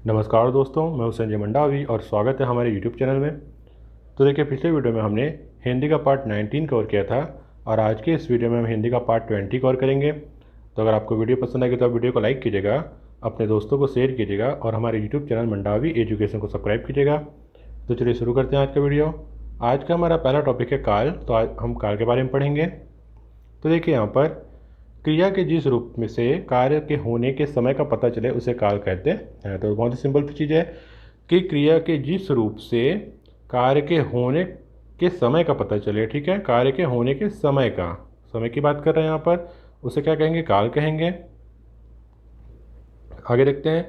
नमस्कार दोस्तों, मैं हूं संजय मंडावी और स्वागत है हमारे YouTube चैनल में। तो देखिए, पिछले वीडियो में हमने हिंदी का पार्ट 19 कवर किया था और आज के इस वीडियो में हम हिंदी का पार्ट 20 कवर करेंगे। तो अगर आपको वीडियो पसंद आएगी तो आप वीडियो को लाइक कीजिएगा, अपने दोस्तों को शेयर कीजिएगा और हमारे YouTube चैनल मंडावी एजुकेशन को सब्सक्राइब कीजिएगा। तो चलिए शुरू करते हैं आज का वीडियो। आज का हमारा पहला टॉपिक है काल। तो आज हम काल के बारे में पढ़ेंगे। तो देखिए, यहाँ पर क्रिया के जिस रूप में से कार्य के होने के समय का पता चले उसे काल कहते हैं। तो बहुत ही सिंपल चीज़ है कि क्रिया के जिस रूप से कार्य के होने के समय का पता चले, ठीक है, कार्य के होने के समय की बात कर रहे हैं यहाँ पर, उसे क्या कहेंगे? काल कहेंगे। आगे देखते हैं।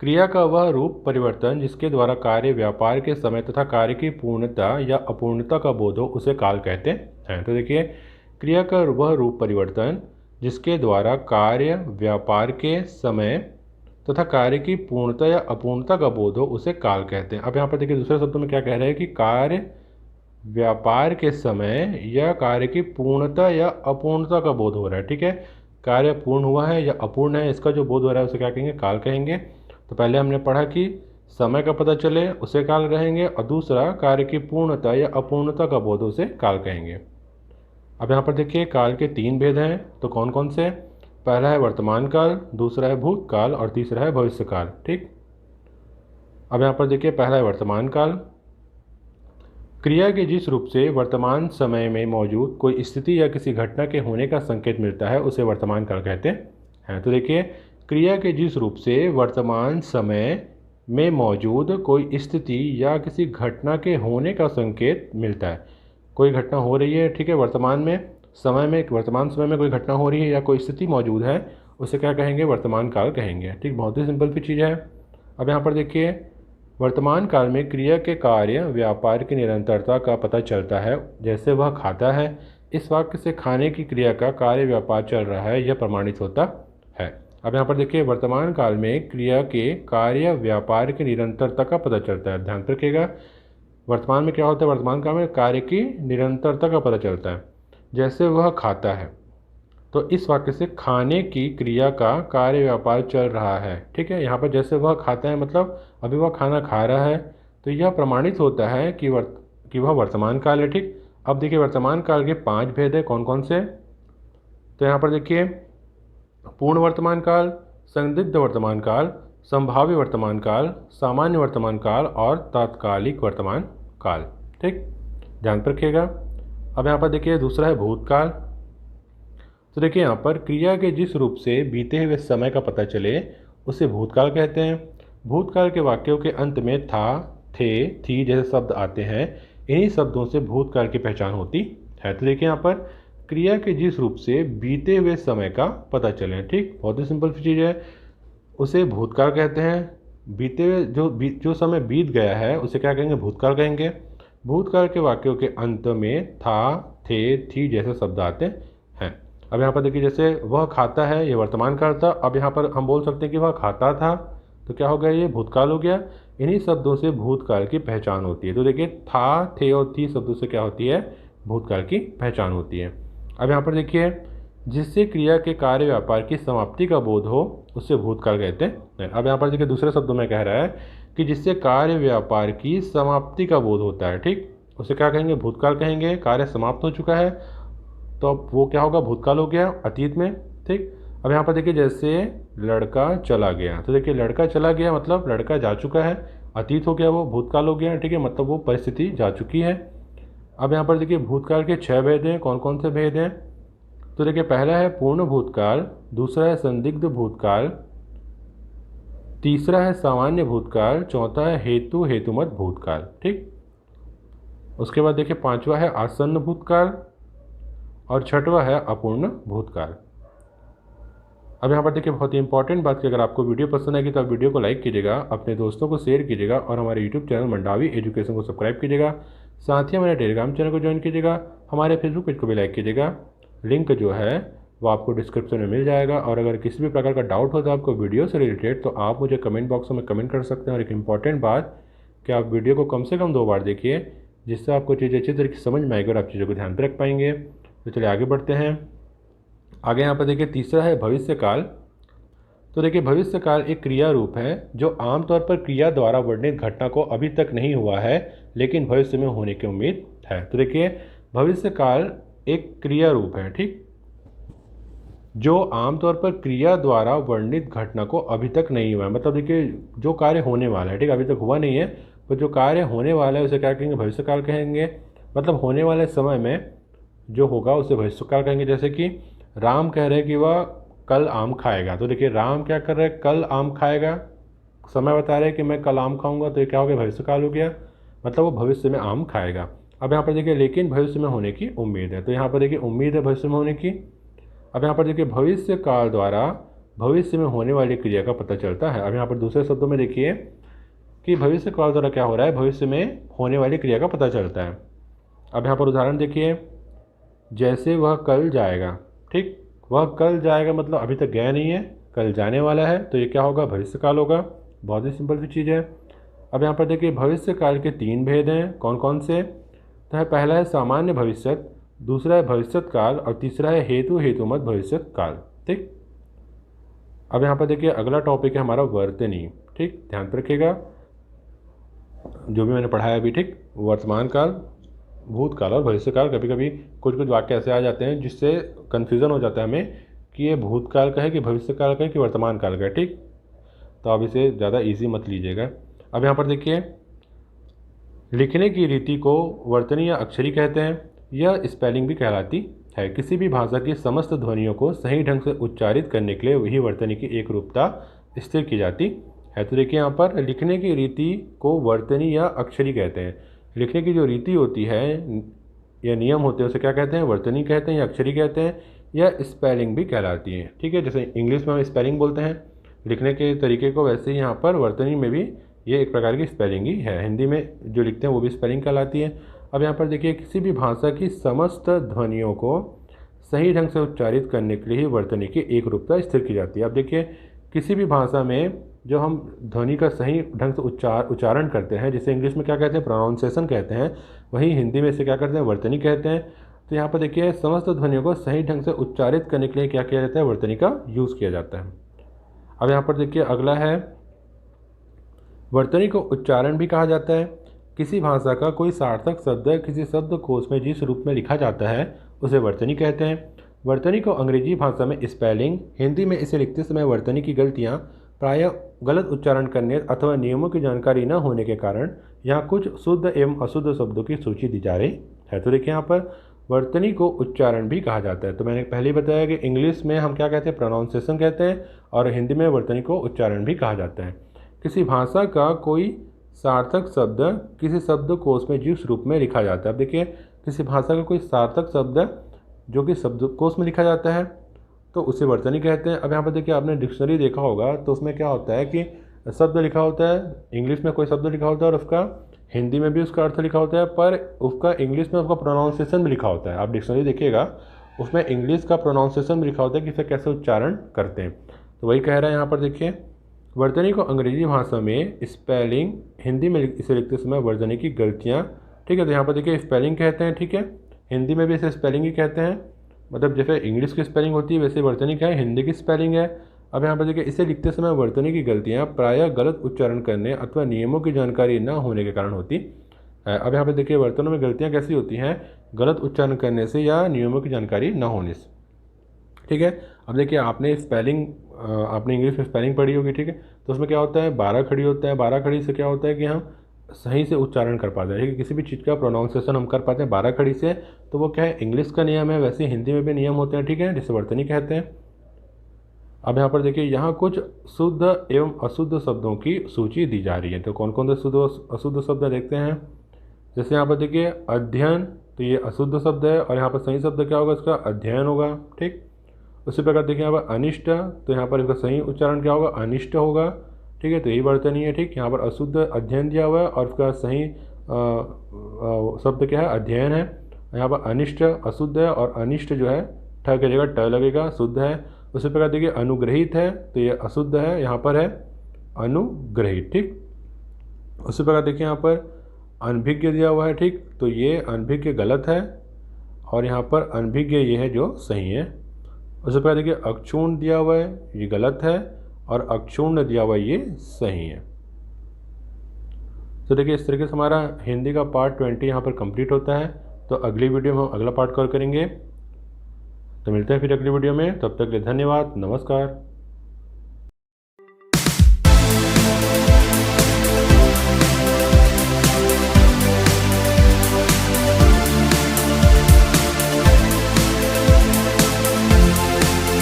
क्रिया का वह रूप परिवर्तन जिसके द्वारा कार्य व्यापार के समय तथा कार्य की पूर्णता या अपूर्णता का बोध हो उसे काल कहते हैं। तो देखिए, क्रिया का वह रूप परिवर्तन जिसके द्वारा कार्य व्यापार के समय तथा कार्य की पूर्णता या अपूर्णता का बोध हो उसे काल कहते हैं। अब यहाँ पर देखिए, दूसरे शब्दों में क्या कह रहे हैं कि कार्य व्यापार के समय या कार्य की पूर्णता या अपूर्णता का बोध हो रहा है, ठीक है। कार्य पूर्ण हुआ है या अपूर्ण है, इसका जो बोध हो रहा है उसे क्या कहेंगे? काल कहेंगे। तो पहले हमने पढ़ा कि समय का पता चले उसे काल कहेंगे और दूसरा कार्य की पूर्णता या अपूर्णता का बोध उसे काल कहेंगे। अब यहाँ पर देखिए, काल के 3 भेद हैं। तो कौन कौन से? पहला है वर्तमान काल, दूसरा है भूतकाल और तीसरा है भविष्यकाल, ठीक। अब यहाँ पर देखिए, पहला है वर्तमान काल। क्रिया के जिस रूप से वर्तमान समय में मौजूद कोई स्थिति या किसी घटना के होने का संकेत मिलता है उसे वर्तमान काल कहते हैं। तो देखिए, क्रिया के जिस रूप से वर्तमान समय में मौजूद कोई स्थिति या किसी घटना के होने का संकेत मिलता है। कोई घटना हो रही है, ठीक है, वर्तमान समय में कोई घटना हो रही है या कोई स्थिति मौजूद है, उसे क्या कहेंगे? वर्तमान काल कहेंगे, ठीक। बहुत ही सिंपल सी चीज़ है। अब यहाँ पर देखिए, वर्तमान काल में क्रिया के कार्य व्यापार की निरंतरता का पता चलता है। जैसे वह खाता है, इस वाक्य से खाने की क्रिया का कार्य व्यापार चल रहा है, यह प्रमाणित होता है। अब यहाँ पर देखिए, वर्तमान काल में क्रिया के कार्य व्यापार की निरंतरता का पता चलता है। ध्यान रखिएगा, वर्तमान में क्या होता है? वर्तमान काल में कार्य की निरंतरता का पता चलता है। जैसे वह खाता है, तो इस वाक्य से खाने की क्रिया का कार्य व्यापार चल रहा है, ठीक है। यहाँ पर जैसे वह खाता है मतलब अभी वह खाना खा रहा है, तो यह प्रमाणित होता है कि वह वर्तमान काल है, ठीक। अब देखिए, वर्तमान काल के 5 भेद है। कौन कौन से? तो यहाँ पर देखिए, पूर्ण वर्तमान काल, संदिग्ध वर्तमान काल, संभाव्य वर्तमान काल, सामान्य वर्तमान काल और तात्कालिक वर्तमान काल, ठीक। ध्यान रखिएगा। अब यहाँ पर देखिए, दूसरा है भूतकाल। तो देखिए, यहाँ पर क्रिया के जिस रूप से बीते हुए समय का पता चले उसे भूतकाल कहते हैं। भूतकाल के वाक्यों के अंत में था, थे, थी जैसे शब्द आते हैं। इन्हीं शब्दों से भूतकाल की पहचान होती है। तो देखिए, यहाँ पर क्रिया के जिस रूप से बीते हुए समय का पता चले, ठीक, बहुत ही सिंपल चीज़ है, उसे भूतकाल कहते हैं। बीते हुए जो समय बीत गया है उसे क्या कहेंगे? भूतकाल कहेंगे। भूतकाल के वाक्यों के अंत में था, थे, थी जैसे शब्द आते हैं। अब यहाँ पर देखिए, जैसे वह खाता है, ये वर्तमान काल था। अब यहाँ पर हम बोल सकते हैं कि वह खाता था, तो क्या हो गया? ये भूतकाल हो गया। इन्हीं शब्दों से भूतकाल की पहचान होती है। तो देखिए, था, थे और थी शब्दों से क्या होती है? भूतकाल की पहचान होती है। अब यहाँ पर देखिए, जिससे क्रिया के कार्य व्यापार की समाप्ति का बोध हो उससे भूतकाल कहते हैं। अब यहाँ पर देखिए, दूसरे शब्दों में कह रहा है कि जिससे कार्य व्यापार की समाप्ति का बोध होता है, ठीक, उसे क्या कहेंगे? भूतकाल कहेंगे। कार्य समाप्त हो चुका है तो अब वो क्या होगा? भूतकाल हो गया, अतीत में, ठीक। अब यहाँ पर देखिए, जैसे लड़का चला गया, तो देखिए, लड़का चला गया मतलब लड़का जा चुका है, अतीत हो गया, वो भूतकाल हो गया, ठीक है, मतलब वो परिस्थिति जा चुकी है। अब यहाँ पर देखिए, भूतकाल के 6 भेद हैं। कौन कौन से भेद हैं? तो देखिए, पहला है पूर्ण भूतकाल, दूसरा है संदिग्ध भूतकाल, तीसरा है सामान्य भूतकाल, चौथा है हेतुमत भूतकाल, ठीक। उसके बाद देखिए, पांचवा है आसन्न भूतकाल और छठवा है अपूर्ण भूतकाल। अब यहाँ पर देखिए, बहुत ही इंपॉर्टेंट बात कि अगर आपको वीडियो पसंद आएगी तो आप वीडियो को लाइक कीजिएगा, अपने दोस्तों को शेयर कीजिएगा और हमारे यूट्यूब चैनल मंडावी एजुकेशन को सब्सक्राइब कीजिएगा। साथ ही हमारे टेलीग्राम चैनल को ज्वाइन कीजिएगा, हमारे फेसबुक पेज को भी लाइक कीजिएगा। लिंक जो है वो आपको डिस्क्रिप्शन में मिल जाएगा। और अगर किसी भी प्रकार का डाउट हो तो आपको वीडियो से रिलेटेड, तो आप मुझे कमेंट बॉक्स में कमेंट कर सकते हैं। और एक इम्पॉर्टेंट बात कि आप वीडियो को कम से कम 2 बार देखिए, जिससे आपको चीज़ें अच्छी तरीके से समझ में आएगी और आप चीज़ों को ध्यान पर रख पाएंगे। तो चलिए आगे बढ़ते हैं। आगे यहाँ पर देखिए, तीसरा है भविष्य काल। तो देखिए भविष्य काल एक क्रिया रूप है जो आमतौर पर क्रिया द्वारा वर्णित घटना को अभी तक नहीं हुआ है लेकिन भविष्य में होने की उम्मीद है। तो देखिए भविष्य काल एक क्रिया रूप है, ठीक, जो आमतौर पर क्रिया द्वारा वर्णित घटना को अभी तक नहीं हुआ है। मतलब देखिए जो कार्य होने वाला है, ठीक, अभी तक हुआ नहीं है, तो जो कार्य होने वाला है उसे क्या कहेंगे, भविष्य काल कहेंगे। मतलब होने वाले समय में जो होगा उसे भविष्य काल कहेंगे। जैसे कि राम कह रहे हैं कि वह कल आम खाएगा, तो देखिए राम क्या कर रहे हैं, कल आम खाएगा, समय बता रहे हैं कि मैं कल आम खाऊंगा, तो ये क्या हो गया, भविष्य काल हो गया, मतलब वो भविष्य में आम खाएगा। अब यहाँ पर देखिए लेकिन भविष्य में होने की उम्मीद है, तो यहाँ पर देखिए उम्मीद है भविष्य में होने की। अब यहाँ पर देखिए भविष्य काल द्वारा भविष्य में होने वाली क्रिया का पता चलता है। अब यहाँ पर दूसरे शब्दों में देखिए कि भविष्य काल द्वारा क्या हो रहा है, भविष्य में होने वाली क्रिया का पता चलता है। अब यहाँ पर उदाहरण देखिए, जैसे वह कल जाएगा, ठीक, वह कल जाएगा मतलब अभी तक गया नहीं है, कल जाने वाला है, तो ये क्या होगा, भविष्य काल होगा। बहुत ही सिंपल सी चीज़ है। अब यहाँ पर देखिए भविष्य काल के 3 भेद हैं, कौन कौन से, तो पहला है सामान्य भविष्यत, दूसरा है भविष्यत काल और तीसरा है हेतु हेतुमत भविष्यत काल, ठीक। अब यहाँ पर देखिए अगला टॉपिक है हमारा वर्तनी, ठीक, ध्यान पे रखिएगा जो भी मैंने पढ़ाया अभी, ठीक। वर्तमान काल, भूतकाल और भविष्य काल। कभी कभी कुछ कुछ वाक्य ऐसे आ जाते हैं जिससे कन्फ्यूज़न हो जाता है हमें कि ये भूतकाल का है कि भविष्य काल का है कि वर्तमान काल का है, ठीक। तो आप इसे ज़्यादा इजी मत लीजिएगा। अब यहाँ पर देखिए लिखने की रीति को वर्तनी या अक्षरी कहते हैं, यह स्पेलिंग भी कहलाती है। किसी भी भाषा की समस्त ध्वनियों को सही ढंग से उच्चारित करने के लिए वही वर्तनी की एक रूपता स्थिर की जाती है। तो देखिए यहाँ पर लिखने की रीति को वर्तनी या अक्षरी कहते हैं। लिखने की जो रीति होती है या नियम होते हैं उसे क्या कहते हैं, वर्तनी कहते हैं या अक्षरी कहते हैं, या स्पेलिंग भी कहलाती है, ठीक है। जैसे इंग्लिश में हम स्पेलिंग बोलते हैं लिखने के तरीके को, वैसे ही यहाँ पर वर्तनी में भी ये एक प्रकार की स्पेलिंग ही है। हिंदी में जो लिखते हैं वो भी स्पेलिंग कहलाती है। अब यहाँ पर देखिए किसी भी भाषा की समस्त ध्वनियों को सही ढंग से उच्चारित करने के लिए ही वर्तनी की एक रूपता स्थिर की जाती है। अब देखिए किसी भी भाषा में जो हम ध्वनि का सही ढंग से उच्चारण करते हैं, जिसे इंग्लिश में क्या कहते हैं, प्रोनाउंसिएशन कहते हैं, वहीं हिंदी में इसे क्या कहते हैं, वर्तनी कहते हैं। तो यहाँ पर देखिए समस्त ध्वनियों को सही ढंग से उच्चारित करने के लिए क्या किया जाता है, वर्तनी का यूज़ किया जाता है। अब यहाँ पर देखिए अगला है वर्तनी को उच्चारण भी कहा जाता है। किसी भाषा का कोई सार्थक शब्द किसी शब्दकोश में जिस रूप में लिखा जाता है उसे वर्तनी कहते हैं। वर्तनी को अंग्रेजी भाषा में स्पेलिंग, हिंदी में इसे लिखते समय वर्तनी की गलतियाँ प्रायः गलत उच्चारण करने अथवा नियमों की जानकारी न होने के कारण यहाँ कुछ शुद्ध एवं अशुद्ध शब्दों की सूची दी जा रही है। तो देखिए यहाँ पर वर्तनी को उच्चारण भी कहा जाता है। तो मैंने पहले ही बताया कि इंग्लिश में हम क्या कहते हैं, प्रोनाउंसिएशन कहते हैं, और हिंदी में वर्तनी को उच्चारण भी कहा जाता है। किसी भाषा का कोई सार्थक शब्द किसी शब्दकोश में जिस रूप में लिखा जाता है। अब देखिए किसी भाषा का कोई सार्थक शब्द जो कि शब्दकोश में लिखा जाता है तो उसे वर्तनी कहते हैं। अब यहाँ पर देखिए आपने डिक्शनरी देखा होगा तो उसमें क्या होता है कि शब्द लिखा होता है, इंग्लिश में कोई शब्द लिखा होता है और उसका हिंदी में भी उसका अर्थ लिखा होता है, पर उसका इंग्लिश में उसका प्रोनाउंसिएशन भी लिखा होता है। आप डिक्शनरी देखिएगा उसमें इंग्लिश का प्रोनाउंसिएशन भी लिखा होता है कि इसे कैसे उच्चारण करते हैं। तो वही कह रहा है यहाँ पर देखिए वर्तनी को अंग्रेजी भाषा में स्पेलिंग, हिंदी में इसे लिखते समय वर्तनी की गलतियाँ, ठीक है। तो यहाँ पर देखिए स्पेलिंग कहते हैं, ठीक है, हिंदी में भी इसे स्पेलिंग ही कहते हैं। मतलब जैसे इंग्लिश की स्पेलिंग होती है वैसे वर्तनी क्या है, हिंदी की स्पेलिंग है। अब यहाँ पर देखिए इसे लिखते समय वर्तनी की गलतियाँ प्रायः गलत उच्चारण करने अथवा नियमों की जानकारी न होने के कारण होती है। अब यहाँ पर देखिए वर्तनों में गलतियाँ कैसी होती हैं, गलत उच्चारण करने से या नियमों की जानकारी न होने से, ठीक है। अब देखिए आपने स्पेलिंग, आपने इंग्लिश में स्पेलिंग पढ़ी होगी, ठीक है, तो उसमें क्या होता है, 12 खड़ी होता है। 12 खड़ी से क्या होता है कि हम सही से उच्चारण कर पाते हैं, ठीक है, किसी भी चीज़ का प्रोनाउंसिएशन हम कर पाते हैं 12 खड़ी से। तो वो क्या है, इंग्लिश का नियम है, वैसे हिंदी में भी नियम होते हैं, ठीक है, जिसे वर्तनी कहते हैं। अब यहाँ पर देखिए यहाँ कुछ शुद्ध एवं अशुद्ध शब्दों की सूची दी जा रही है। तो कौन कौन से शुद्ध अशुद्ध शब्द देखते हैं। जैसे यहाँ पर देखिए अध्ययन, तो ये अशुद्ध शब्द है और यहाँ पर सही शब्द क्या होगा, इसका अध्ययन होगा, ठीक। उसी प्रकार देखिए यहाँ पर अनिष्ट, तो यहाँ पर इसका सही उच्चारण क्या होगा, अनिष्ट होगा, ठीक है। तो यही वर्तनी है, ठीक। यहाँ पर अशुद्ध अध्ययन दिया हुआ है और उसका सही शब्द क्या है, अध्ययन है। यहाँ पर अनिष्ट अशुद्ध है और अनिष्ट जो है ठ की जगह ट लगेगा, शुद्ध है। उसी प्रकार देखिए अनुग्रहित है, तो ये अशुद्ध है, यहाँ पर है अनुग्रहित, ठीक। उसी प्रकार देखिए यहाँ पर अनभिज्ञ दिया हुआ है, ठीक, तो ये अनभिज्ञ गलत है और यहाँ पर अनभिज्ञ ये है जो सही है। उसी प्रकार देखिए अक्षुण्ण दिया हुआ है, ये गलत है और अक्षुण्ण दिया हुआ ये सही है। तो देखिए इस तरीके से हमारा हिंदी का पार्ट 20 यहाँ पर कंप्लीट होता है। तो अगली वीडियो में हम अगला पार्ट कवर करेंगे। तो मिलते हैं फिर अगली वीडियो में, तब तक के लिए धन्यवाद, नमस्कार।